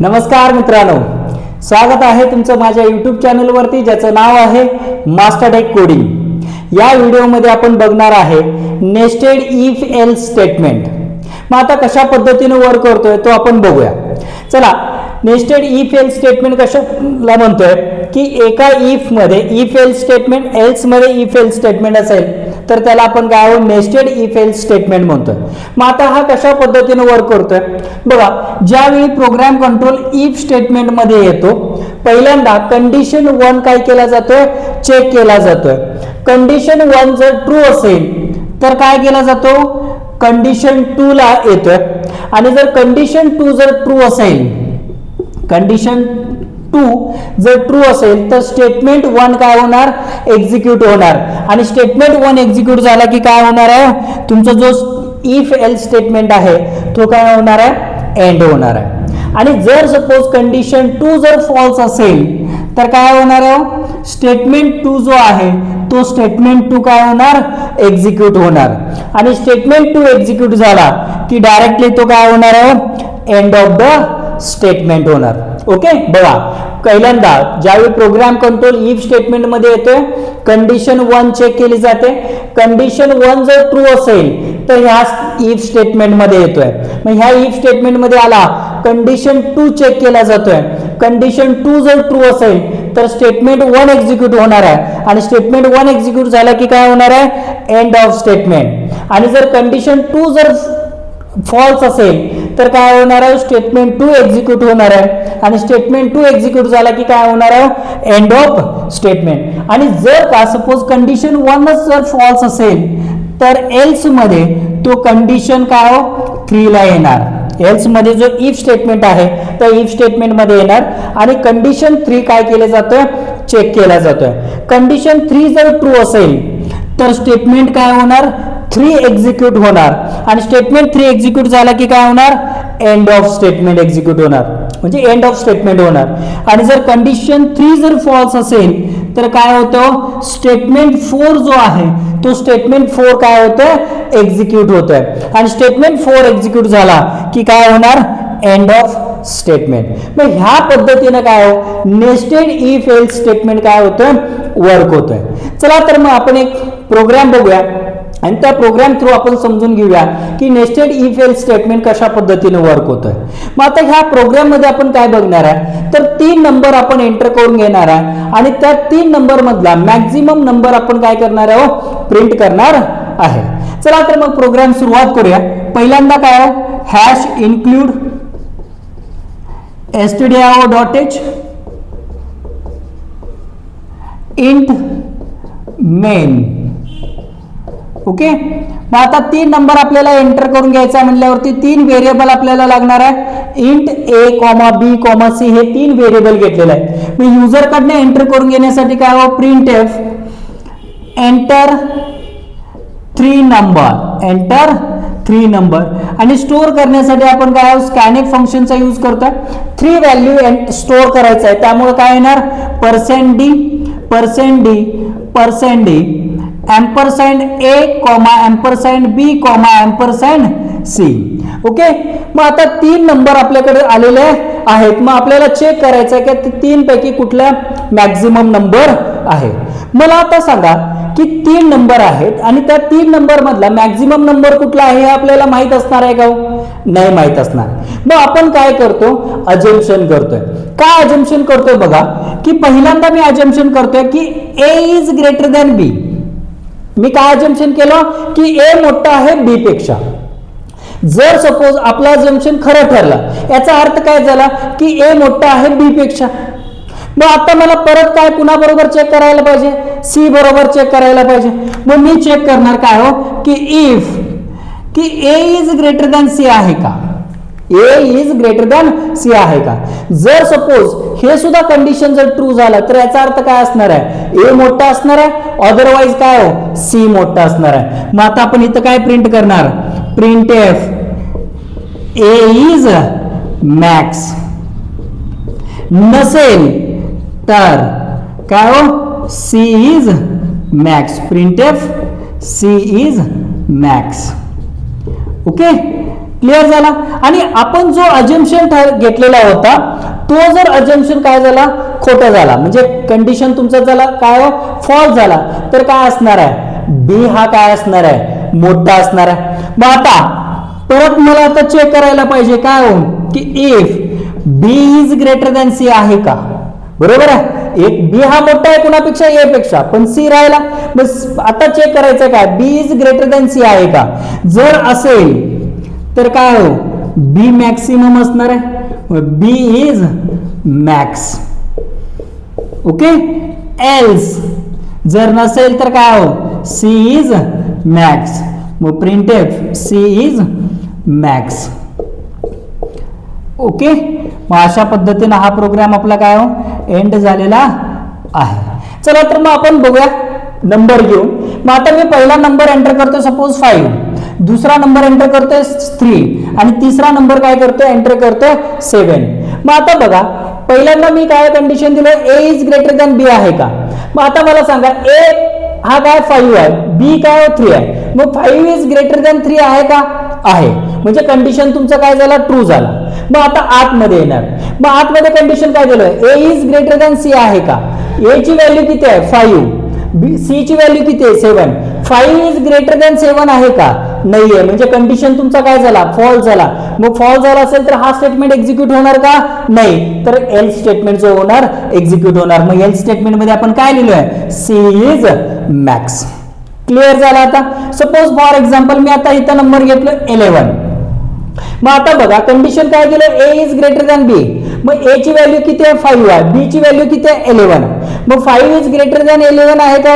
नमस्कार मित्रांनो, स्वागत आहे तुमचं माझ्या YouTube चॅनलवरती ज्याचं नाव आहे मास्टर टेक कोडिंग। या व्हिडिओमध्ये आपण बघणार आहे नेस्टेड इफ एल्स स्टेटमेंट। मग आता कशा पद्धतीने वर्क करतोय तो आपण बघूया। चला, नेस्टेड इफ एल्स स्टेटमेंट कशाला म्हणतोय की एका इफ मध्ये इफ एल्स स्टेटमेंट, एल्स मध्ये इफ एल्स स्टेटमेंट असेल तर त्याला आपण काय नेस्टेड इफ एल्स स्टेटमेंट म्हणतोय। मग आता हा कशा पद्धतीने वर्क करतोय बघा। ज्यावेळी प्रोग्राम कंट्रोल इफ स्टेटमेंट मध्ये येतो, पहिल्यांदा कंडिशन 1 काय केला जातोय, चेक केला जातोय। कंडिशन 1 जर ट्रू असेल तर काय केला जातो, कंडिशन 2 ला येतोय। आणि जर कंडिशन 2 जर ट्रू असेल, कंडिशन 2 जर ट्रू असेल तर स्टेटमेंट 1 काय होणार, एक्झिक्यूट होणार। आणि स्टेटमेंट 1 एक्झिक्यूट झाला की काय होणार आहे, तुमचा जो इफ एल्स स्टेटमेंट आहे तो काय होणार आहे, एंड होणार आहे। आणि जर सपोज कंडिशन 2 जर फॉल्स असेल तर काय होणार आहे, स्टेटमेंट 2 जो आहे तो स्टेटमेंट 2 काय होणार, एक्झिक्यूट होणार। आणि स्टेटमेंट 2 एक्झिक्यूट झाला की डायरेक्टली तो काय होणार आहे, एंड ऑफ द स्टेटमेंट होणार। ओके, बघा पहिल्यांदा ज्यावेळी प्रोग्राम कंट्रोल इफ स्टेटमेंट मध्ये येतोय, कंडिशन 1 चेक केली जाते। कंडिशन 1 जर ट्रू असेल तर ह्या इफ स्टेटमेंट मध्ये येतोय। मग ह्या इफ स्टेटमेंट मध्ये आला, कंडिशन 2 चेक केला जातोय। कंडिशन 2 जर ट्रू असेल तर स्टेटमेंट 1 एक्झिक्यूट होणार आहे। आणि स्टेटमेंट 1 एक्झिक्यूट झाला की काय होणार आहे, एंड ऑफ स्टेटमेंट। आणि जर कंडिशन 2 जर फॉल्स असेल तर काय होणार आहे, स्टेटमेंट 2 एक्झिक्यूट होणार आहे। आणि स्टेटमेंट 2 एक्झिक्यूट झाला की काय होणार आहे, एंड ऑफ स्टेटमेंट। आणि जर का सपोज कंडिशन 1 जर फॉल्स असेल तर एल्स मध्ये तो कंडिशन काय हो, 3 ला येणार। एल्स मध्ये जो इफ स्टेटमेंट आहे त्या इफ स्टेटमेंट मध्ये येणार आणि कंडिशन 3 काय केले जातोय, चेक केला जातोय। कंडिशन 3 जर ट्रू असेल तर स्टेटमेंट काय होणार, 3 एक्झिक्यूट होणार। आणि स्टेटमेंट 3 एक्झिक्यूट झाला की काय होणार, एंड ऑफ स्टेटमेंट एक्झिक्यूट होणार, म्हणजे एंड ऑफ स्टेटमेंट होणार। आणि जर कंडिशन 3 जर फॉल्स असेल तर काय होतं, स्टेटमेंट 4 जो आहे तो स्टेटमेंट 4 काय होतं, एक्झिक्यूट होतोय। आणि स्टेटमेंट 4 एक्झिक्यूट झाला की काय होणार, एंड ऑफ स्टेटमेंट। मग ह्या पद्धतीने काय हो, नेस्टेड इफ एल्स स्टेटमेंट काय होतं, वर्क होतोय। चला तर मग आपण एक प्रोग्राम बघूया आणि त्या प्रोग्राम थ्रू आपण समजून घेऊया की नेस्टेड इफ एल्स स्टेटमेंट कशा पद्धतीने वर्क होतोय। मग आता ह्या प्रोग्राम मध्ये आपण काय बघणार आहे, तर 3 नंबर आपण एंटर करून घेणार आहे आणि त्या 3 नंबर मधला मॅक्झिमम नंबर आपण काय करणार आहे, प्रिंट करणार आहे। चला तर मग प्रोग्राम सुरुवात करूया। पहिल्यांदा काय आहे, hash include stdio.h int main. Okay, मग आता 3 नंबर आपल्याला एंटर करून घ्यायचा म्हणल्यावरती 3 व्हेरिएबल आपल्याला लागणार आहे। इंट a, b, c हे 3 व्हेरिएबल घेतलेले आहेत। मग युजर कडनं एंटर करून घेण्यासाठी काय हो, print F enter 3 number, enter 3 number. आणि स्टोअर करण्यासाठी आपण काय स्कॅनिफ फंक्शनचा यूज करतोय। 3 व्हॅल्यू स्टोअर करायचं आहे, त्यामुळे काय येणार, %d ampersand a, ampersand b, ampersand c। Okay, मग आता 3 नंबर आपल्याकडे आलेले आहेत। मग आपल्याला चेक करायचं आहे की 3 पैकी कुठला मॅक्झिमम नंबर आहे। मला आता सांगा की 3 नंबर आहेत आणि त्या 3 नंबर मधला मॅक्झिमम नंबर कुठला आहे हे आपल्याला माहित असणार आहे का, नाही माहित असणार। मग आपण काय करतो, अजम्पशन करतोय। काय अजम्पशन करतोय बघा, की पहिल्यांदा मी अजम्पशन करतोय की a is greater than b। मी काय अजम्पशन केलं की a मोठा आहे b पेक्षा। जर सपोज आपला अजम्पशन खरं ठरलं, याचा अर्थ काय झाला की a मोठा आहे b पेक्षा। मग आता मला परत काय पुन्हा बरोबर चेक करायला पाहिजे, c बरोबर चेक करायला पाहिजे। मग मी चेक करणार काय हो, की इफ की a is greater than c आहे का, a is greater than c आहे का। जर सपोज हे सुद्धा कंडिशन जर ट्रू झालं तर याचा अर्थ काय असणार आहे, a मोठा असणार आहे, अदरवाइज काय हो, c मोठा असणार आहे। मग आता आपण इथं काय प्रिंट करणार, print F a is max, नसेल तर काय हो, c is max, print F c is max. Okay, clear झाला. आणि आपण जो अजम्पशन घेतलेला होता तो जर अजम्पशन काय झाला, खोटा झाला, म्हणजे कंडिशन तुमचा झाला काय हो, फॉल्स झाला, तर काय असणार आहे, बी हा काय असणार आहे, मोठा असणार आहे. मग आता परत मला आता चेक करायला पाहिजे काय हो, की if B is greater than C आहे का, बरोबर आहे. एक बी हा मोठा आहे कुणापेक्षा, ए पेक्षा, पण सी राहिला. बस आता चेक करायचं काय, बी इज ग्रेटर दॅन सी आहे का. जर असेल तर काय हो, बी मॅक्सिमम असणार आहे, B is max. Okay. Else जर नसेल तर काय हो, सी इज मॅक्स. मग printf C is max. Okay. मग अशा पद्धतीने हा प्रोग्राम आपला काय हो, एंड झालेला आहे. चला तर मग आपण बघूया नंबर घेऊन. मग आता मी पहिला नंबर एंटर करतो सपोज 5, दुसरा नंबर एंटर करतोय 3 आणि तिसरा नंबर काय करतोय, एंटर करतोय 7. मग आता बघा पहिल्यांदा मी काय कंडिशन दिलं, ए इज ग्रेटर दॅन बी आहे का. मग आता मला सांगा ए हा काय 5 आहे, बी काय 3 आहे, मग 5 इज ग्रेटर दॅन 3 आहे का, आहे, म्हणजे कंडिशन तुमचं काय झाला, ट्रू झाला. मग आता आतमध्ये येणार. मग आतमध्ये कंडिशन काय दिलं, ए इज ग्रेटर दॅन सी आहे का. ए ची व्हॅल्यू किती आहे 5, सी ची व्हॅल्यू किती आहे 7, 5 इज ग्रेटर दॅन 7 आहे का, नाहीये, म्हणजे कंडिशन तुमचा काय झाला, फॉल्स झाला. मग फॉल्स झाला असेल तर हा स्टेटमेंट एक्झिक्यूट होणार का, नाही, तर एल्स स्टेटमेंट जो होणार एक्झिक्यूट होणार. मग एल्स स्टेटमेंट मध्ये आपण काय लिहिलोय, सी इज मॅक्स. क्लिअर झाला. आता सपोज फॉर एक्झाम्पल मी आता इथं नंबर घेतलो 11. मग आता बघा कंडिशन काय दिलं, ए इज ग्रेटर दॅन बी. मग ए ची व्हॅल्यू किती आहे 5 आहे, बी ची व्हॅल्यू किती आहे 11. मग 5 इज ग्रेटर दॅन 11 आहे का,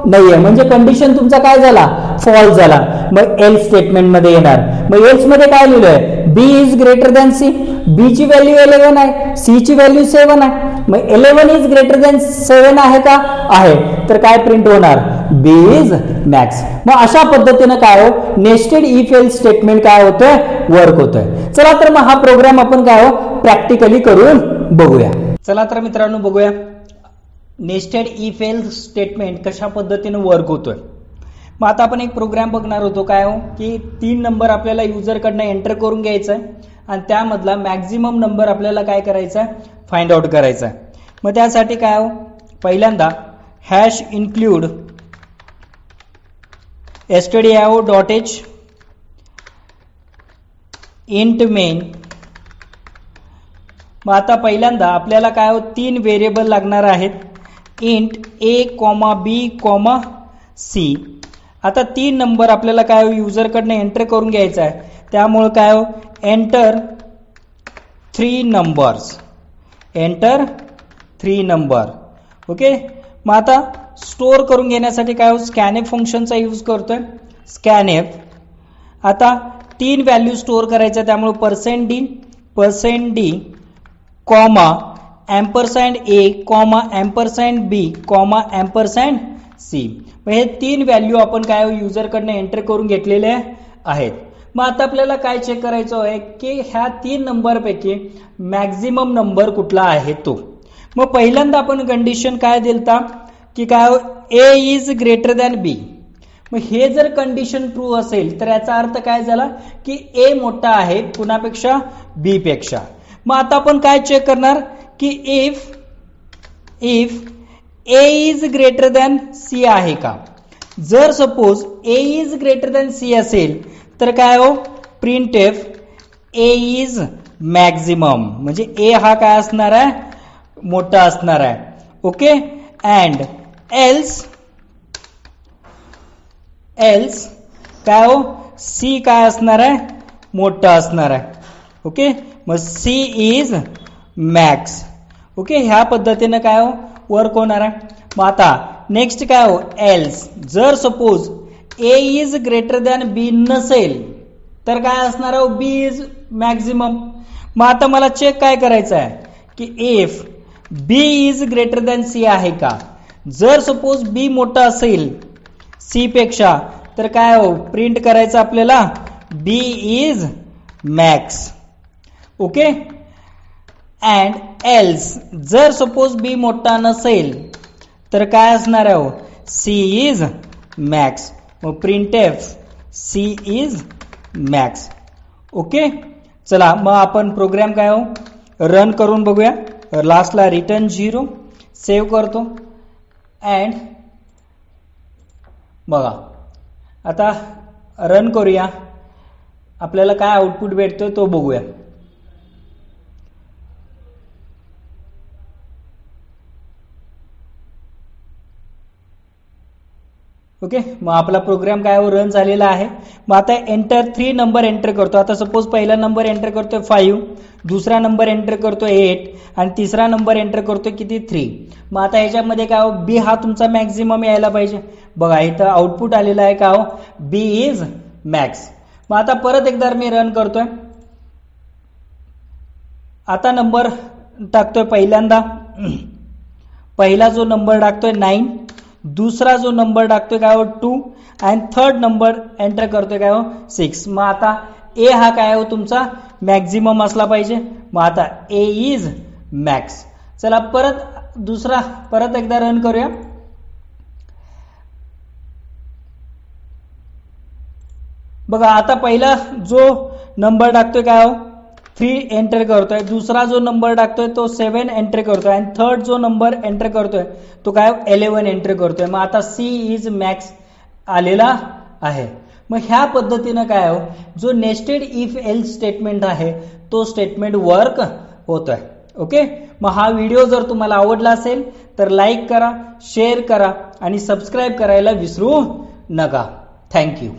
नाहीये, म्हणजे कंडिशन तुमचा काय झाला, फॉल्स झाला. मग एल्स स्टेटमेंट मध्ये येणार. मग एल्स मध्ये काय लिहिलंय, बी इज ग्रेटर दॅन सी. बी ची व्हॅल्यू 11 आहे, सी ची व्हॅल्यू 7 आहे. मग 11 इज ग्रेटर दॅन 7 आहे का, आहे, तर काय प्रिंट होणार, बी इज मॅक्स. मग अशा पद्धतीने काय हो, नेस्टेड इफ एल्स स्टेटमेंट काय होतंय, वर्क होतोय. चला तर मग हा प्रोग्राम आपण काय हो, प्रॅक्टिकली करून बघूया. चला तर मित्रांनो बघूया नेस्टेड इफ एल्स स्टेटमेंट कशा पद्धतीने वर्क होतोय. मग आता आपण एक प्रोग्राम बघणार होतो काय हो, की 3 नंबर आपल्याला युजरकडनं एंटर करून घ्यायचा आहे आणि त्यामधला मॅक्झिमम नंबर आपल्याला काय करायचा आहे, फाइंड आउट करायचा आहे. मग त्यासाठी काय हो, पहिल्यांदा hash include stdio.h int main. मग आता पहिल्यांदा आपल्याला काय हो, 3 व्हेरिएबल लागणार आहेत, इंट a, b, c. आता 3 नंबर आपल्याला काय हो, युजरकडनं एंटर करून घ्यायचा आहे, त्यामुळे काय हो, enter 3 numbers, enter 3 number. Okay. मग आता स्टोअर करून घेण्यासाठी काय हो, स्कॅनएफ फंक्शनचा यूज करतोय, स्कॅनएफ. आता 3 व्हॅल्यू स्टोअर करायच्या, त्यामुळे %d, comma ampersand a, comma ampersand b, comma ampersand c. मग हे 3 व्हॅल्यू आपण काय युजरकडनं एंटर करून घेतलेले आहेत. मग आता आपल्याला काय चेक करायचं आहे, की ह्या 3 नंबरपैकी मॅक्झिमम नंबर कुठला आहे तो. मग पहिल्यांदा आपण कंडिशन काय दिलता, की काय ए इज ग्रेटर दॅन बी. मग हे जर कंडिशन ट्रू असेल तर याचा अर्थ काय झाला, की ए मोठा आहे कुणापेक्षा, बी पेक्षा. मग आता आपण काय चेक करणार, की if A is greater than C आहे का. जर suppose A is greater than C असेल तर काय हो, प्रिंटफ ए इज मॅक्झिमम, म्हणजे ए हा काय असणार आहे, मोठा असणार आहे. ओके. अँड एल्स काय हो, सी काय असणार आहे, मोठा असणार आहे. ओके. मग सी इज मॅक्स. ओके. ह्या पद्धतीने काय हो, वर्क होणार आहे. मग आता नेक्स्ट काय हो, एल्स जर suppose A is greater than B नसेल तर काय असणार आहे, बी इज मॅक्झिमम. मग आता मला चेक काय करायचं आहे, की if B is greater than C आहे का. जर सपोज बी मोठा असेल सी पेक्षा तर काय हो, प्रिंट करायचं आपल्याला B is max. Okay. And else जर सपोज बी मोठा नसेल तर काय असणार आहे, सी इज मॅक्स. मग printf C is max. Okay, चला मग आपण प्रोग्राम काय हो रन करून बघूया. लास्टला रिटर्न 0 सेव्ह करतो अँड बघा आता रन करूया. आपल्याला काय आउटपुट भेटतोय तो बघूया. ओके, मग आपला प्रोग्राम काय हो रन झालेला आहे. मग आता एंटर 3 नंबर एंटर करतो. आता सपोज पहिला नंबर एंटर करतोय 5, दुसरा नंबर एंटर करतोय 8 आणि तिसरा नंबर एंटर करतोय किती 3. मग आता ह्याच्यामध्ये काय हो बी हा तुमचा मॅक्झिमम यायला पाहिजे. बघा इथं आउटपुट आलेला आहे का हो बी इज मॅक्स. मग आता परत एकदा मी रन करतोय. आता नंबर टाकतोय पहिल्यांदा. पहिला जो नंबर टाकतोय 9, दुसरा जो नंबर टाकतोय काय हो 2 आणि थर्ड नंबर एंटर करतोय काय हो 6. मग आता ए हा काय हो तुमचा मॅक्झिमम असला पाहिजे. मग आता ए इज मॅक्स. चला परत एकदा रन करूया. बघा आता पहिला जो नंबर टाकतोय काय हो 3 एंटर करतोय, दुसरा जो नंबर टाकतोय तो 7 एंटर करतोय आणि थर्ड जो नंबर एंटर करतोय तो काय 11 एंटर करतोय. मग आता सी इज मॅक्स आलेला आहे. मग ह्या पद्धतीनं काय हो जो नेस्टेड इफ एल्स स्टेटमेंट आहे तो स्टेटमेंट वर्क होतोय. ओके, मग हा व्हिडिओ जर तुम्हाला आवडला असेल तर लाईक करा, शेअर करा आणि सबस्क्राईब करायला विसरू नका. थँक्यू.